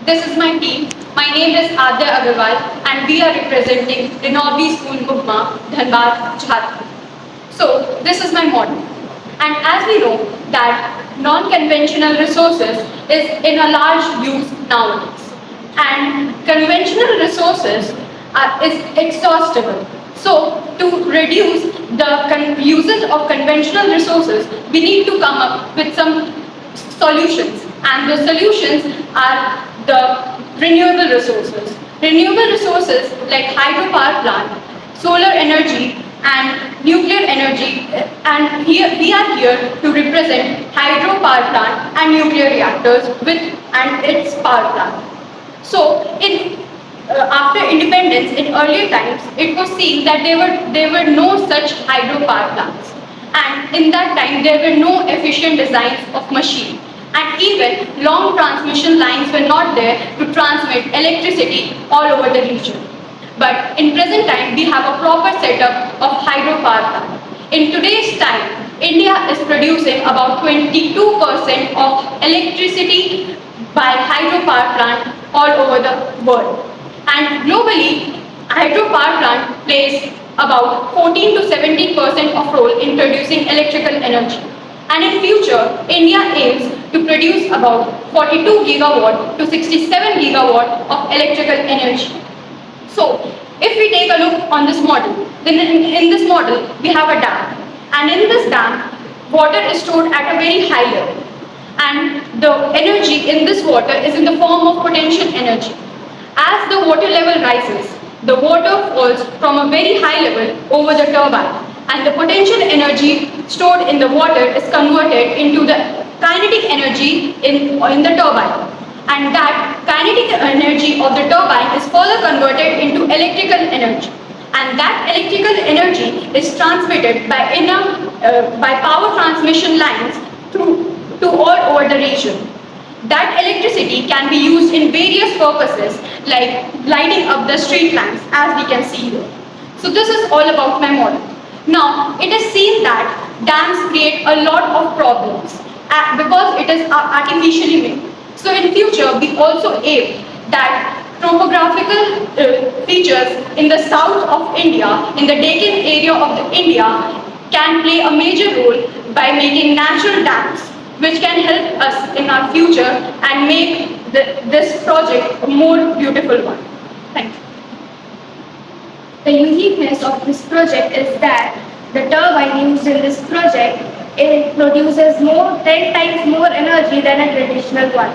This is my team. My name is Adya Agarwal and we are representing Renobi School Mugma, Dhanbad, Jharkhand. So this is my model. And as we know that non-conventional resources is in a large use nowadays. And conventional resources is exhaustible. So to reduce the usage of conventional resources, we need to come up with some solutions, and the solutions are the renewable resources. Renewable resources like hydropower plant, solar energy and nuclear energy, and here we are here to represent hydropower plant and nuclear reactors with and its power plant. So in after independence in earlier times, it was seen that there were no such hydropower plants, and in that time there were no efficient designs of machine, and even long transmission lines were not there to transmit electricity all over the region. But in present time, we have a proper setup of hydropower plant. In today's time, India is producing about 22% of electricity by hydropower plant all over the world. And globally, hydropower plant plays about 14 to 17% of role in producing electrical energy. And in future, India aims to produce about 42 gigawatt to 67 gigawatt of electrical energy. So, if we take a look on this model, then in this model, we have a dam. And in this dam, water is stored at a very high level. And the energy in this water is in the form of potential energy. As the water level rises, the water falls from a very high level over the turbine, and the potential energy stored in the water is converted into the kinetic energy in the turbine. And that kinetic energy of the turbine is further converted into electrical energy. And that electrical energy is transmitted by power transmission lines to all over the region. That electricity can be used in various purposes like lighting up the street lamps, as we can see here. So this is all about my model. Now, it is seen that dams create a lot of problems because it is artificially made. So in future, we also aim that topographical features in the south of India, in the Deccan area of India, can play a major role by making natural dams, which can help us in our future and make this project a more beautiful one. Thank you. The uniqueness of this project is that the turbine used in this project it produces 10 times more energy than a traditional one.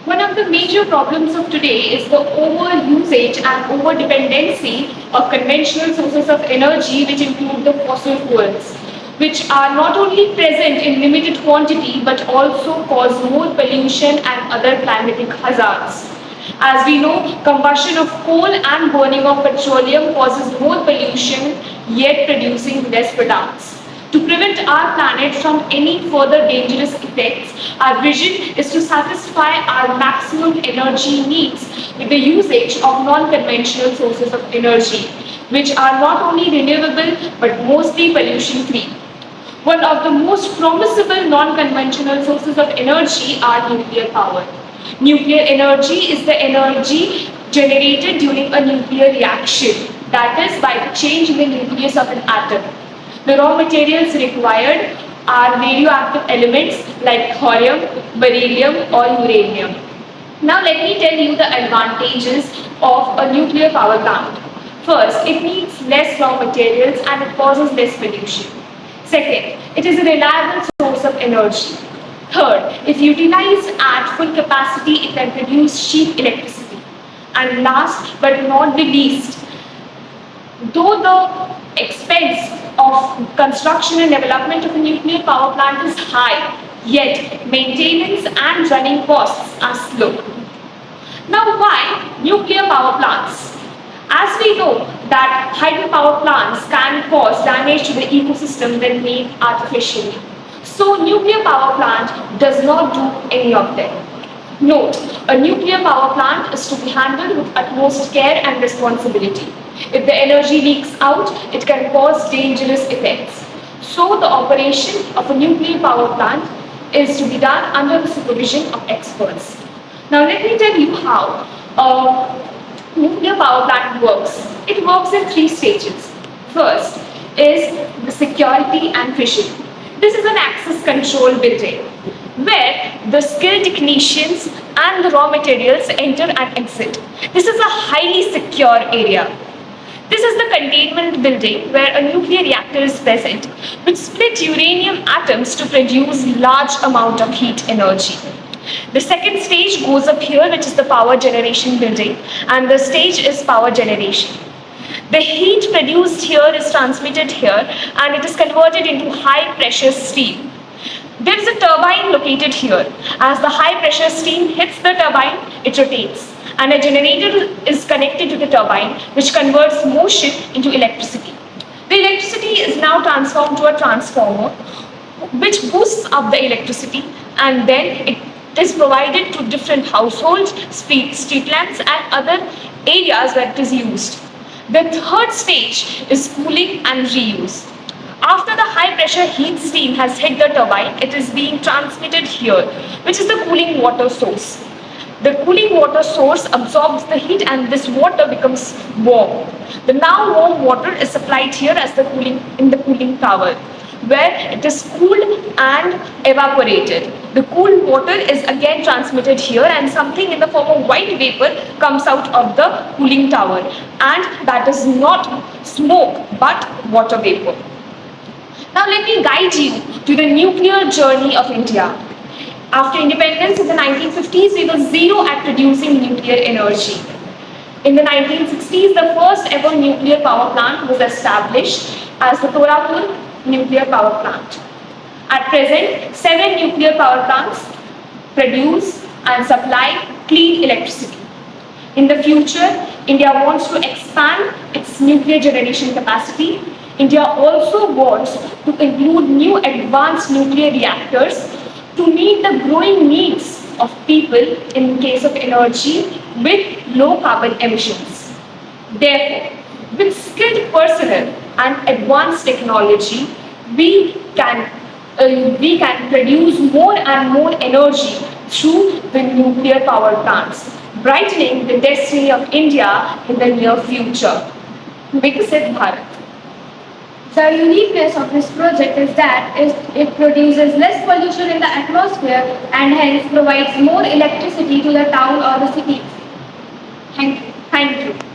One of the major problems of today is the over-usage and over-dependency of conventional sources of energy, which include the fossil fuels, which are not only present in limited quantity but also cause more pollution and other climatic hazards. As we know, combustion of coal and burning of petroleum causes more pollution, yet producing less products. To prevent our planet from any further dangerous effects, our vision is to satisfy our maximum energy needs with the usage of non-conventional sources of energy, which are not only renewable but mostly pollution-free. One of the most promisable non-conventional sources of energy are nuclear power. Nuclear energy is the energy generated during a nuclear reaction, that is, by the change in the nucleus of an atom. The raw materials required are radioactive elements like thorium, beryllium, or uranium. Now let me tell you the advantages of a nuclear power plant. First, it needs less raw materials and it causes less pollution. Second, it is a reliable source of energy. Third, if utilized at full capacity, it can produce cheap electricity. And last but not the least, though the expense of construction and development of a nuclear power plant is high, yet maintenance and running costs are slow. Now, why nuclear power plants? As we know that hydropower plants can cause damage to the ecosystem when made artificially. So nuclear power plant does not do any of them. Note, a nuclear power plant is to be handled with utmost care and responsibility. If the energy leaks out, it can cause dangerous effects. So the operation of a nuclear power plant is to be done under the supervision of experts. Now let me tell you how nuclear power plant works. It works in three stages. First is the security and fission. This is an access control building where the skilled technicians and the raw materials enter and exit. This is a highly secure area. This is the containment building where a nuclear reactor is present, which split uranium atoms to produce large amount of heat energy. The second stage goes up here, which is the power generation building, and the stage is power generation. The heat produced here is transmitted here and it is converted into high pressure steam. There is a turbine located here. As the high pressure steam hits the turbine, it rotates and a generator is connected to the turbine which converts motion into electricity. The electricity is now transformed to a transformer which boosts up the electricity and then it is provided to different households, street lamps and other areas where it is used. The third stage is cooling and reuse. After the high pressure heat stream has hit the turbine, it is being transmitted here, which is the cooling water source. The cooling water source absorbs the heat and this water becomes warm. The now warm water is supplied here as the cooling tower, where it is cooled and evaporated. The cooled water is again transmitted here and something in the form of white vapor comes out of the cooling tower, and that is not smoke but water vapor. Now let me guide you to the nuclear journey of India. After independence in the 1950s, we were zero at producing nuclear energy. In the 1960s, the first ever nuclear power plant was established as the Torapur nuclear power plant. At present, 7 nuclear power plants produce and supply clean electricity. In the future, India wants to expand its nuclear generation capacity. India also wants to include new advanced nuclear reactors to meet the growing needs of people in case of energy with low carbon emissions. Therefore, with skilled personnel and advanced technology, we can produce more and more energy through the nuclear power plants, brightening the destiny of India in the near future. Viksit Bharat. The uniqueness of this project is that it produces less pollution in the atmosphere and hence provides more electricity to the town or the city. Thank you.